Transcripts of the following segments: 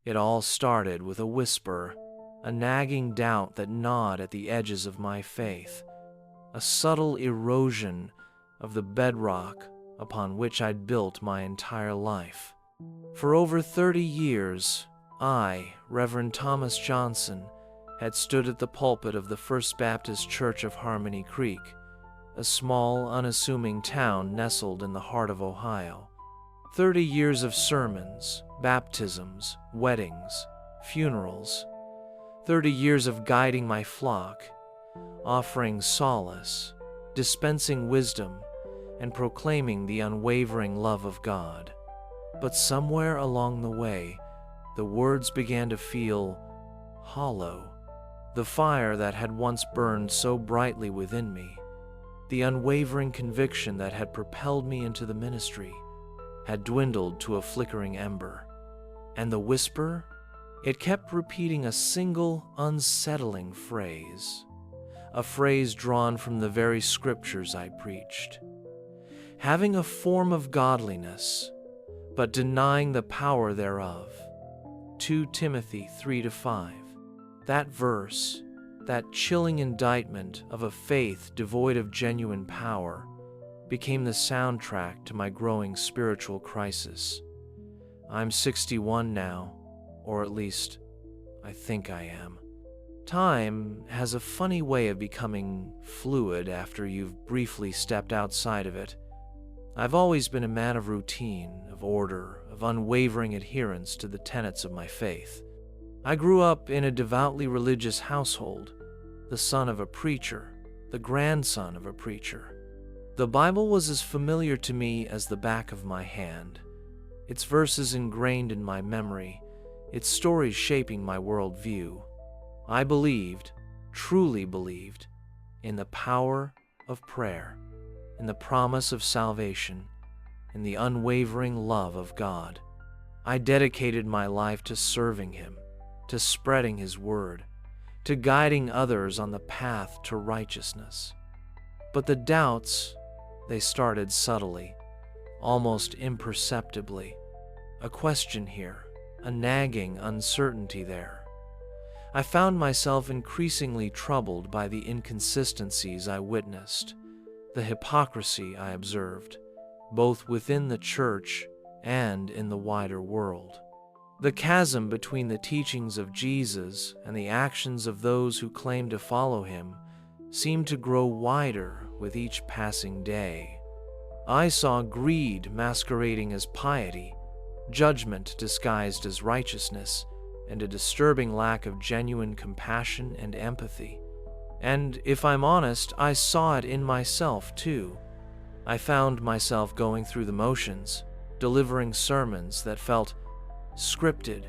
It all started with a whisper, a nagging doubt that gnawed at the edges of my faith, a subtle erosion of the bedrock upon which I'd built my entire life. For over 30 years, I, Reverend Thomas Johnson, had stood at the pulpit of the First Baptist Church of Harmony Creek, a small, unassuming town nestled in the heart of Ohio. 30 years of sermons, baptisms, weddings, funerals. 30 years of guiding my flock, offering solace, dispensing wisdom, and proclaiming the unwavering love of God. But somewhere along the way, the words began to feel hollow. The fire that had once burned so brightly within me, the unwavering conviction that had propelled me into the ministry, had dwindled to a flickering ember. And the whisper? It kept repeating a single, unsettling phrase, a phrase drawn from the very scriptures I preached. Having a form of godliness, but denying the power thereof. 2 Timothy 3-5. That verse, that chilling indictment of a faith devoid of genuine power, became the soundtrack to my growing spiritual crisis. I'm 61 now, or at least, I think I am. Time has a funny way of becoming fluid after you've briefly stepped outside of it. I've always been a man of routine, of order, of unwavering adherence to the tenets of my faith. I grew up in a devoutly religious household, the son of a preacher, the grandson of a preacher. The Bible was as familiar to me as the back of my hand, its verses ingrained in my memory, its stories shaping my worldview. I believed, truly believed, in the power of prayer, in the promise of salvation, in the unwavering love of God. I dedicated my life to serving Him, to spreading His word, to guiding others on the path to righteousness. But the doubts, they started subtly, almost imperceptibly. A question here, a nagging uncertainty there. I found myself increasingly troubled by the inconsistencies I witnessed, the hypocrisy I observed, both within the church and in the wider world. The chasm between the teachings of Jesus and the actions of those who claim to follow Him seemed to grow wider with each passing day. I saw greed masquerading as piety, judgment disguised as righteousness, and a disturbing lack of genuine compassion and empathy. And if I'm honest, I saw it in myself too. I found myself going through the motions, delivering sermons that felt scripted,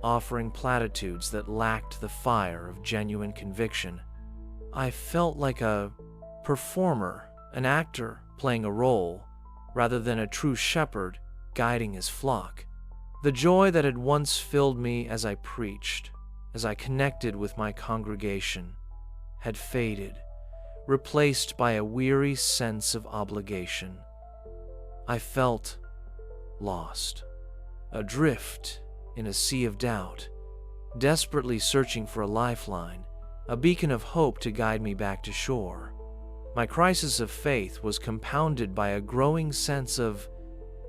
offering platitudes that lacked the fire of genuine conviction. I felt like a performer, an actor playing a role, rather than a true shepherd guiding his flock. The joy that had once filled me as I preached, as I connected with my congregation, had faded, replaced by a weary sense of obligation. I felt lost, adrift in a sea of doubt, desperately searching for a lifeline, a beacon of hope to guide me back to shore. My crisis of faith was compounded by a growing sense of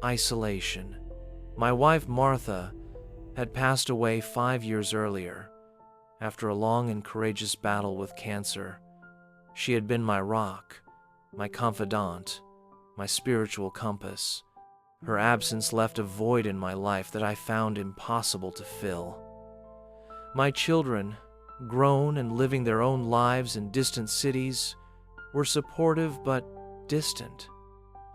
isolation. My wife, Martha, had passed away 5 years earlier, after a long and courageous battle with cancer. She had been my rock, my confidant, my spiritual compass. Her absence left a void in my life that I found impossible to fill. My children, grown and living their own lives in distant cities, were supportive but distant.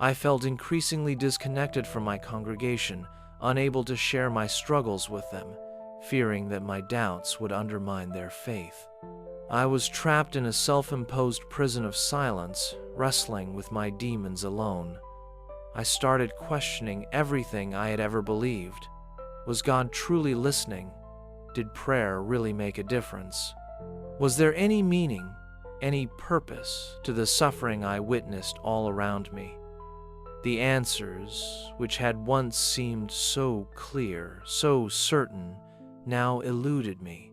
I felt increasingly disconnected from my congregation, unable to share my struggles with them, fearing that my doubts would undermine their faith. I was trapped in a self-imposed prison of silence, wrestling with my demons alone. I started questioning everything I had ever believed. Was God truly listening? Did prayer really make a difference? Was there any meaning, any purpose to the suffering I witnessed all around me? The answers, which had once seemed so clear, so certain, now eluded me.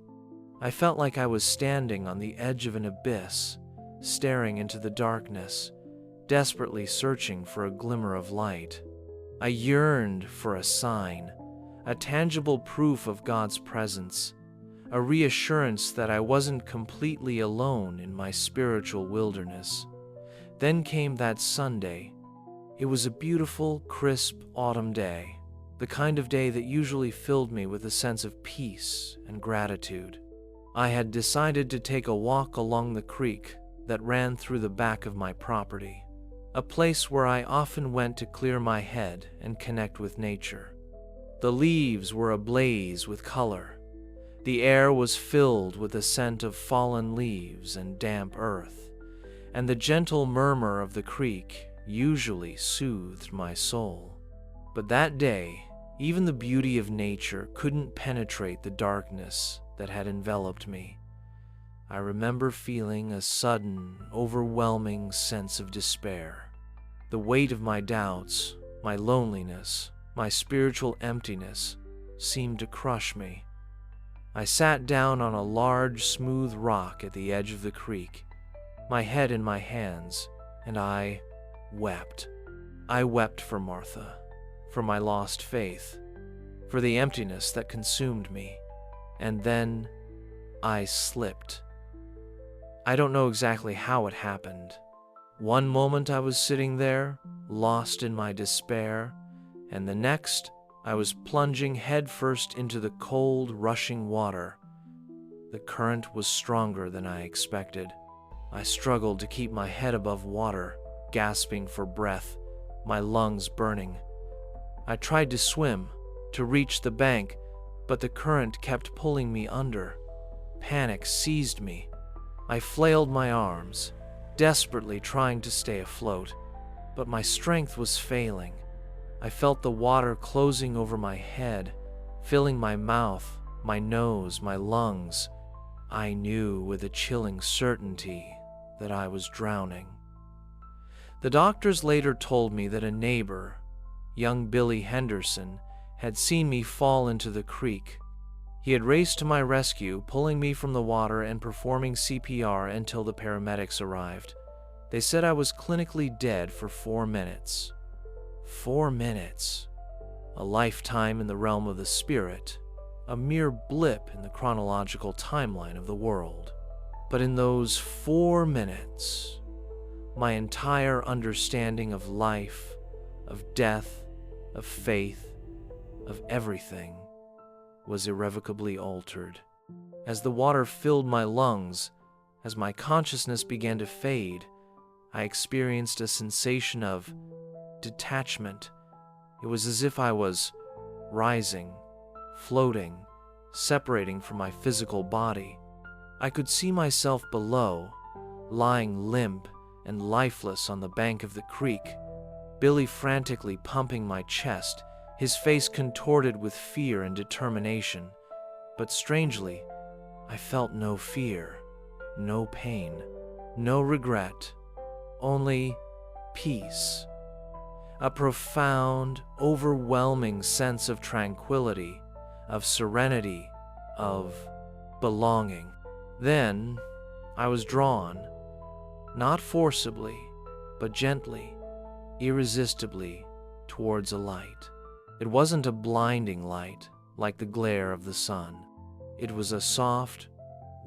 I felt like I was standing on the edge of an abyss, staring into the darkness, desperately searching for a glimmer of light. I yearned for a sign, a tangible proof of God's presence, a reassurance that I wasn't completely alone in my spiritual wilderness. Then came that Sunday. It was a beautiful, crisp autumn day, the kind of day that usually filled me with a sense of peace and gratitude. I had decided to take a walk along the creek that ran through the back of my property, a place where I often went to clear my head and connect with nature. The leaves were ablaze with color. The air was filled with the scent of fallen leaves and damp earth, and the gentle murmur of the creek usually soothed my soul. But that day, even the beauty of nature couldn't penetrate the darkness that had enveloped me. I remember feeling a sudden, overwhelming sense of despair. The weight of my doubts, my loneliness, my spiritual emptiness seemed to crush me. I sat down on a large, smooth rock at the edge of the creek, my head in my hands, and I wept. I wept for Martha, for my lost faith, for the emptiness that consumed me, and then I slipped. I don't know exactly how it happened. One moment I was sitting there, lost in my despair, and the next I was plunging headfirst into the cold, rushing water. The current was stronger than I expected. I struggled to keep my head above water, gasping for breath, my lungs burning. I tried to swim, to reach the bank, but the current kept pulling me under. Panic seized me. I flailed my arms, desperately trying to stay afloat, but my strength was failing. I felt the water closing over my head, filling my mouth, my nose, my lungs. I knew with a chilling certainty that I was drowning. The doctors later told me that a neighbor, young Billy Henderson, had seen me fall into the creek. He had raced to my rescue, pulling me from the water and performing CPR until the paramedics arrived. They said I was clinically dead for 4 minutes. 4 minutes. A lifetime in the realm of the spirit, a mere blip in the chronological timeline of the world. But in those 4 minutes, my entire understanding of life, of death, of faith, of everything was irrevocably altered. As the water filled my lungs, as my consciousness began to fade, I experienced a sensation of detachment. It was as if I was rising, floating, separating from my physical body. I could see myself below, lying limp and lifeless on the bank of the creek, Billy frantically pumping my chest, his face contorted with fear and determination. But strangely, I felt no fear, no pain, no regret, only peace. A profound, overwhelming sense of tranquility, of serenity, of belonging. Then I was drawn, not forcibly, but gently, irresistibly, towards a light. It wasn't a blinding light like the glare of the sun. It was a soft,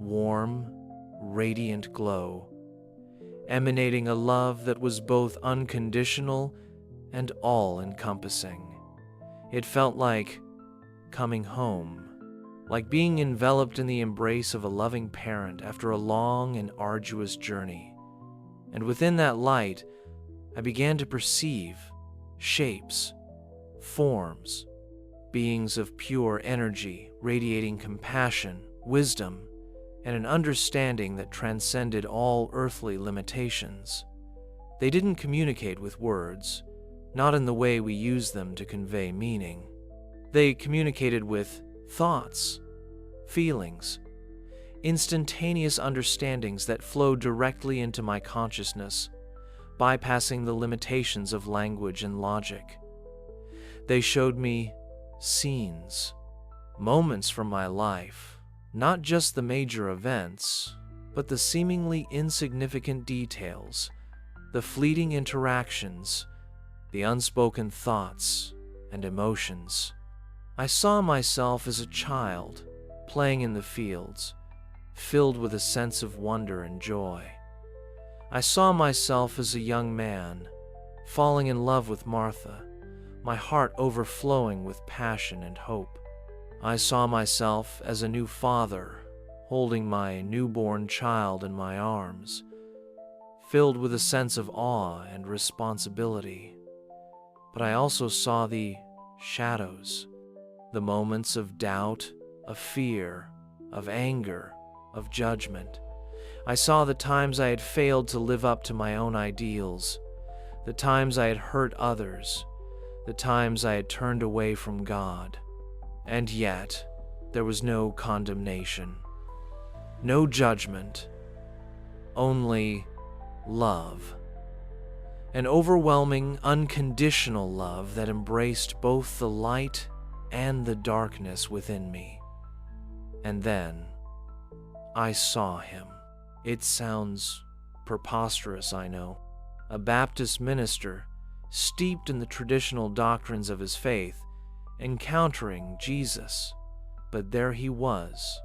warm, radiant glow, emanating a love that was both unconditional and all-encompassing. It felt like coming home, like being enveloped in the embrace of a loving parent after a long and arduous journey. And within that light, I began to perceive shapes, forms, beings of pure energy, radiating compassion, wisdom, and an understanding that transcended all earthly limitations. They didn't communicate with words, not in the way we use them to convey meaning. They communicated with thoughts, feelings, instantaneous understandings that flowed directly into my consciousness, bypassing the limitations of language and logic. They showed me scenes, Moments from my life, not just the major events, but the seemingly insignificant details, the fleeting interactions, the unspoken thoughts and emotions. I saw myself as a child, playing in the fields, filled with a sense of wonder and joy. I saw myself as a young man, falling in love with Martha, my heart overflowing with passion and hope. I saw myself as a new father, holding my newborn child in my arms, filled with a sense of awe and responsibility. But I also saw the shadows, the moments of doubt, of fear, of anger, of judgment. I saw the times I had failed to live up to my own ideals, the times I had hurt others, the times I had turned away from God. And yet, there was no condemnation, no judgment, only love. An overwhelming, unconditional love that embraced both the light and the darkness within me. And then, I saw him. It sounds preposterous, I know. A Baptist minister, steeped in the traditional doctrines of his faith, encountering Jesus, but there he was.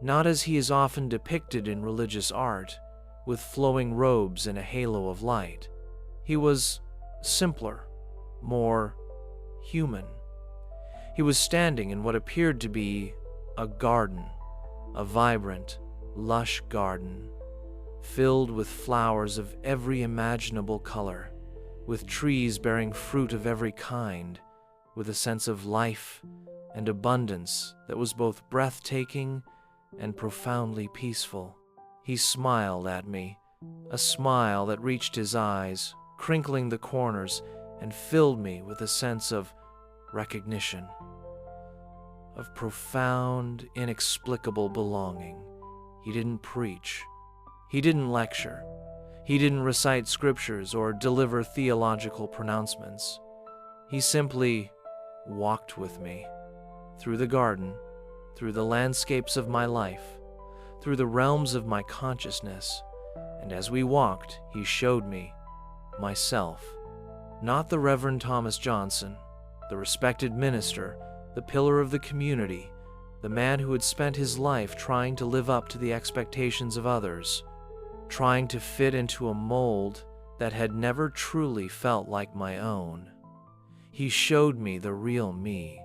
Not as he is often depicted in religious art, with flowing robes and a halo of light. He was simpler, more human. He was standing in what appeared to be a garden, a vibrant, lush garden, filled with flowers of every imaginable color, with trees bearing fruit of every kind, with a sense of life and abundance that was both breathtaking and profoundly peaceful. He smiled at me, a smile that reached his eyes, crinkling the corners, and filled me with a sense of recognition, of profound, inexplicable belonging. He didn't preach. He didn't lecture. He didn't recite scriptures or deliver theological pronouncements. He simply walked with me through the garden, through the landscapes of my life, through the realms of my consciousness, and as we walked, he showed me myself, not the Reverend Thomas Johnson, the respected minister, the pillar of the community, the man who had spent his life trying to live up to the expectations of others, trying to fit into a mold that had never truly felt like my own. He showed me the real me,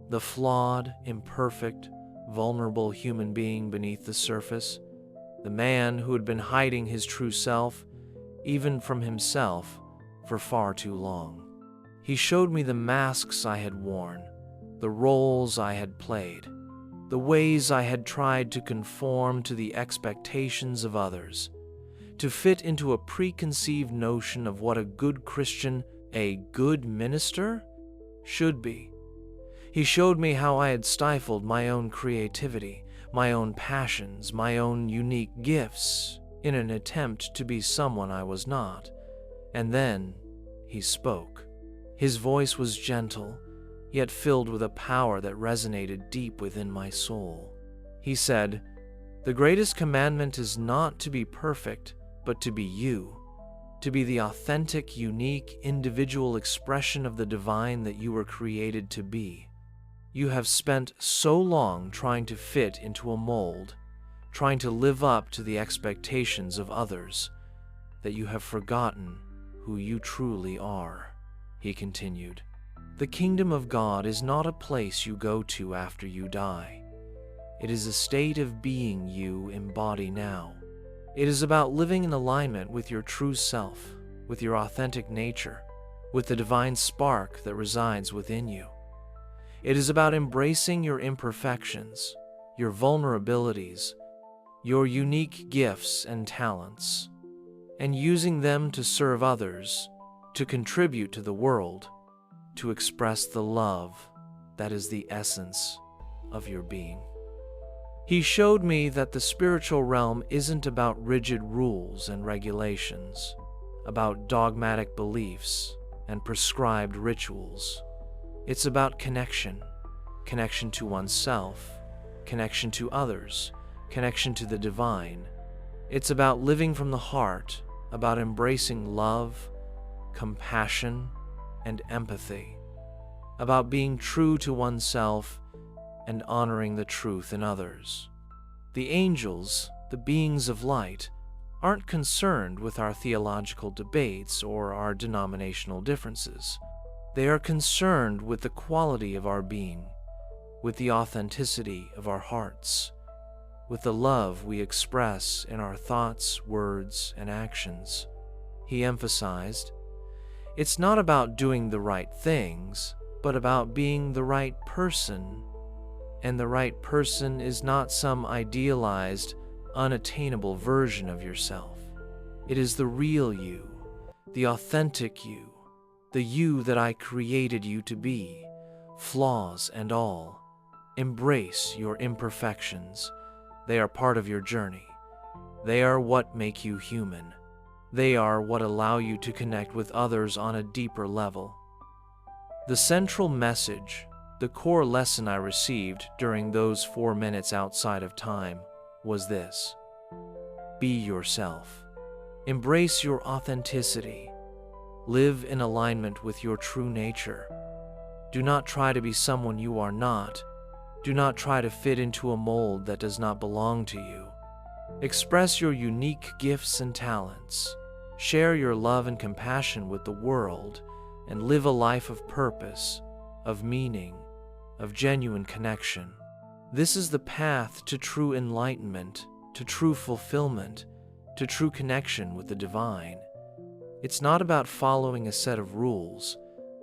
the flawed, imperfect, vulnerable human being beneath the surface, the man who had been hiding his true self, even from himself, for far too long. He showed me the masks I had worn, the roles I had played, the ways I had tried to conform to the expectations of others, to fit into a preconceived notion of what a good Christian, a good minister, should be. He showed me how I had stifled my own creativity, my own passions, my own unique gifts, in an attempt to be someone I was not. And then he spoke. His voice was gentle, yet filled with a power that resonated deep within my soul. He said, "The greatest commandment is not to be perfect, but to be you, to be the authentic, unique, individual expression of the divine that you were created to be. You have spent so long trying to fit into a mold, trying to live up to the expectations of others, that you have forgotten who you truly are." He continued, "The kingdom of God is not a place you go to after you die. It is a state of being you embody now. It is about living in alignment with your true self, with your authentic nature, with the divine spark that resides within you. It is about embracing your imperfections, your vulnerabilities, your unique gifts and talents, and using them to serve others, to contribute to the world, to express the love that is the essence of your being." He showed me that the spiritual realm isn't about rigid rules and regulations, about dogmatic beliefs and prescribed rituals. It's about connection, connection to oneself, connection to others, connection to the divine. It's about living from the heart, about embracing love, compassion, and empathy, about being true to oneself and honoring the truth in others. The angels, the beings of light, aren't concerned with our theological debates or our denominational differences. They are concerned with the quality of our being, with the authenticity of our hearts, with the love we express in our thoughts, words, and actions. He emphasized, it's not about doing the right things, but about being the right person. And the right person is not some idealized, unattainable version of yourself. It is the real you, the authentic you, the you that I created you to be, flaws and all. Embrace your imperfections. They are part of your journey. They are what make you human. They are what allow you to connect with others on a deeper level. The central message, the core lesson I received during those 4 minutes outside of time was this: be yourself. Embrace your authenticity. Live in alignment with your true nature. Do not try to be someone you are not. Do not try to fit into a mold that does not belong to you. Express your unique gifts and talents. Share your love and compassion with the world, and live a life of purpose, of meaning, of genuine connection. This is the path to true enlightenment, to true fulfillment, to true connection with the divine. It's not about following a set of rules,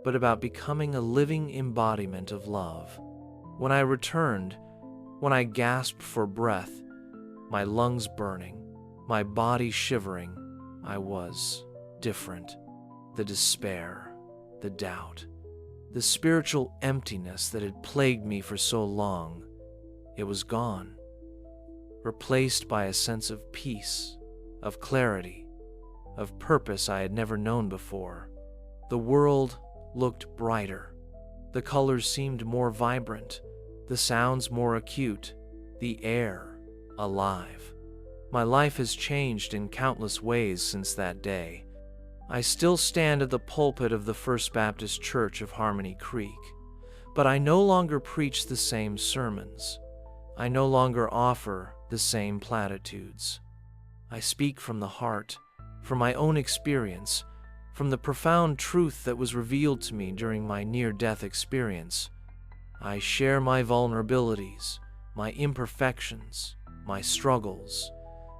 but about becoming a living embodiment of love. When I returned, when I gasped for breath, my lungs burning, my body shivering, I was different. The despair, the doubt, the spiritual emptiness that had plagued me for so long, it was gone, replaced by a sense of peace, of clarity, of purpose I had never known before. The world looked brighter. The colors seemed more vibrant, the sounds more acute, the air alive. My life has changed in countless ways since that day. I still stand at the pulpit of the First Baptist Church of Harmony Creek, but I no longer preach the same sermons. I no longer offer the same platitudes. I speak from the heart, from my own experience, from the profound truth that was revealed to me during my near-death experience. I share my vulnerabilities, my imperfections, my struggles,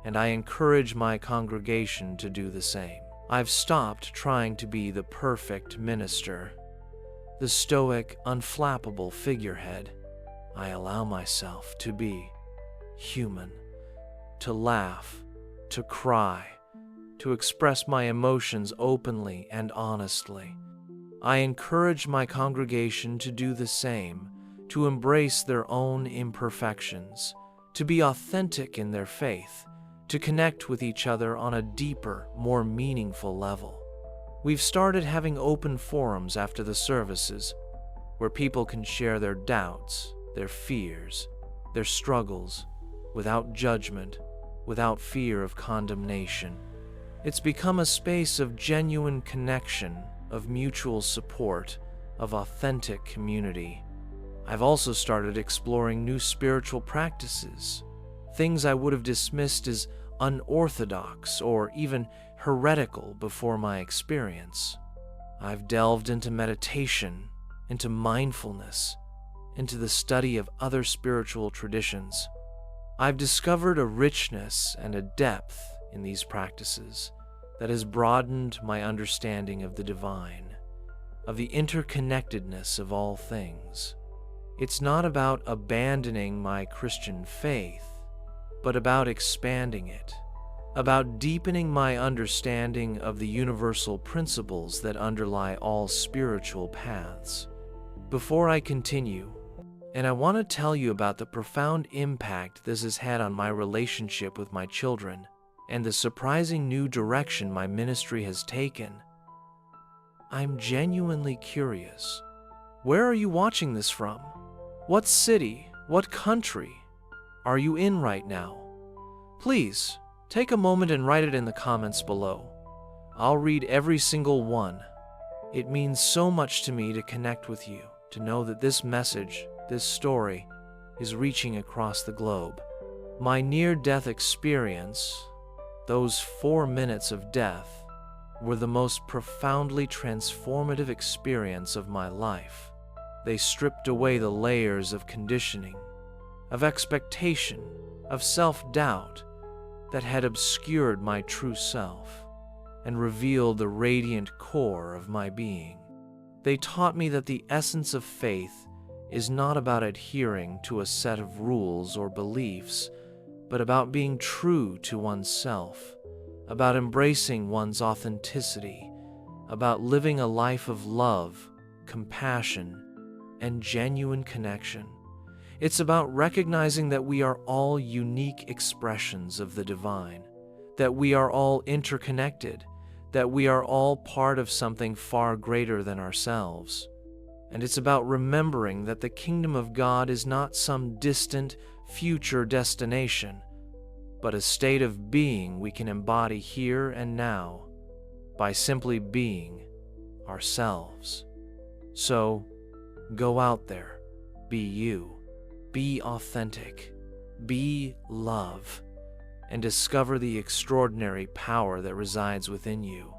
and I encourage my congregation to do the same. I've stopped trying to be the perfect minister, the stoic, unflappable figurehead. I allow myself to be human, to laugh, to cry, to express my emotions openly and honestly. I encourage my congregation to do the same, to embrace their own imperfections, to be authentic in their faith, to connect with each other on a deeper, more meaningful level. We've started having open forums after the services where people can share their doubts, their fears, their struggles, without judgment, without fear of condemnation. It's become a space of genuine connection, of mutual support, of authentic community. I've also started exploring new spiritual practices, things I would have dismissed as unorthodox or even heretical before my experience. I've delved into meditation, into mindfulness, into the study of other spiritual traditions. I've discovered a richness and a depth in these practices that has broadened my understanding of the divine, of the interconnectedness of all things. It's not about abandoning my Christian faith, but about expanding it, about deepening my understanding of the universal principles that underlie all spiritual paths. Before I continue, and I want to tell you about the profound impact this has had on my relationship with my children and the surprising new direction my ministry has taken. I'm genuinely curious. Where are you watching this from? What city, what country are you in right now? Please, take a moment and write it in the comments below. I'll read every single one. It means so much to me to connect with you, to know that this message, this story, is reaching across the globe. My near-death experience, those 4 minutes of death, were the most profoundly transformative experience of my life. They stripped away the layers of conditioning, of expectation, of self-doubt that had obscured my true self and revealed the radiant core of my being. They taught me that the essence of faith is not about adhering to a set of rules or beliefs, but about being true to oneself, about embracing one's authenticity, about living a life of love, compassion, and genuine connection. It's about recognizing that we are all unique expressions of the divine, that we are all interconnected, that we are all part of something far greater than ourselves. And it's about remembering that the kingdom of God is not some distant, future destination, but a state of being we can embody here and now by simply being ourselves. So, go out there, be you, be authentic, be love, and discover the extraordinary power that resides within you.